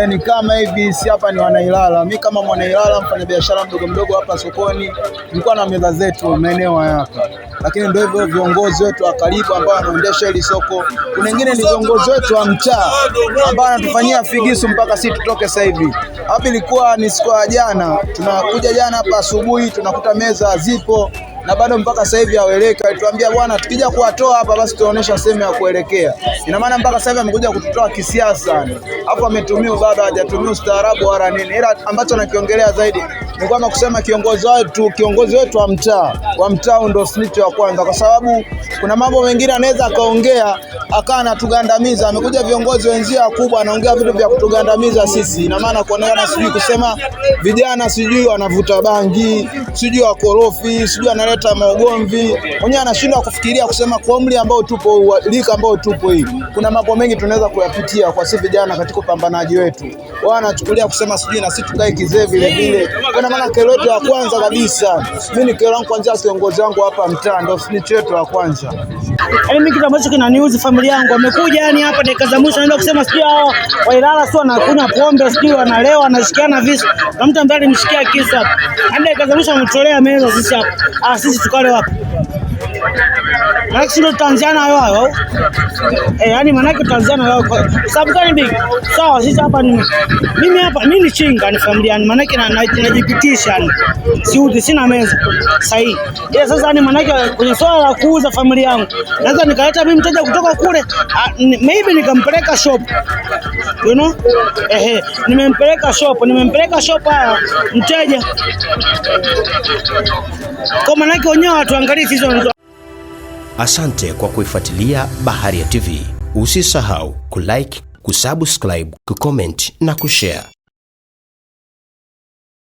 Ni kama hivi, si hapa ni Wanailala. Mimi kama Mwanailala, mfanyabiashara mdogo hapa sokoni, tulikuwa na meza zetu maeneo hapa, lakini ndio hivyo viongozi wetu wa karibu ambao wanaendesha hili soko. Kuna wengine ni viongozi wetu wa mtaa ambao wanatufanyia figisu mpaka sisi tutoke sasa hivi. Hapa ilikuwa ni siku ya jana, tunakuja jana hapa asubuhi tunakuta meza zipo na bado mpaka sasa hivi haweleka. Alituambia bwana, tukija kuwatoa hapa basi tuonesha sehemu ya kuelekea. Ina maana mpaka sasa hivi amekuja kututoa kisiasa. Hapo ametumia baba, hajatumia ustaarabu wala nini. Ila ambacho nakiongelea zaidi ni kwamba kusema kiongozi wetu wa mtaa ndio snitch wa kwanza, kwa sababu kuna mambo mengine anaweza akaongea akawa anatugandamiza. Amekuja viongozi wenzia wakubwa anaongea vitu vya kutugandamiza sisi. Ina maana kuonekana sijui kusema vijana sijui wanavuta bangi, sijui wakorofi, sijui analeta maugomvi. Mwenye anashindwa kufikiria kusema kwa umri ambao tupo, lika ambao tupo hii, kuna mambo mengi tunaweza kuyapitia kwa sisi vijana katika upambanaji wetu. Wao wanachukulia kusema sijui na sisi tukae kizee vile vile. Kwa maana kero yetu ya kwanza kabisa, mimi ni kero yangu kwanza, kiongozi wangu hapa mtaa ndio snitch yetu wa kwanza. Mimi kitu ambacho kina news familia yangu wamekuja yani hapa dakika za mwisho naenda kusema sijui hao Wailala sio wanakunywa pombe, sijui wanalewa, wanashikiana visu. Na mtu ambaye alimshikia kisu hapa. Hadi dakika za mwisho wametolea meza sisi hapa. Sisi tukale wapi? Maana ndio Tanzania wao. Yani maana Tanzania wao. Sababu gani big? Sawa, sisi hapa ni mimi ni chinga ni familia yani maana najipitisha yani. Siuti sina meza. Sahihi. Sasa ni maana kwenye swala la kuuza familia yangu. Naweza nikaleta mimi mteja kutoka kule, maybe nikampeleka shop. You know? Nimempeleka shop haya mteja. Kwa maana yake wenyewe watu angalie hizo. Asante kwa kuifuatilia Baharia TV. Usisahau kulike, kusubscribe, kucomment na kushare.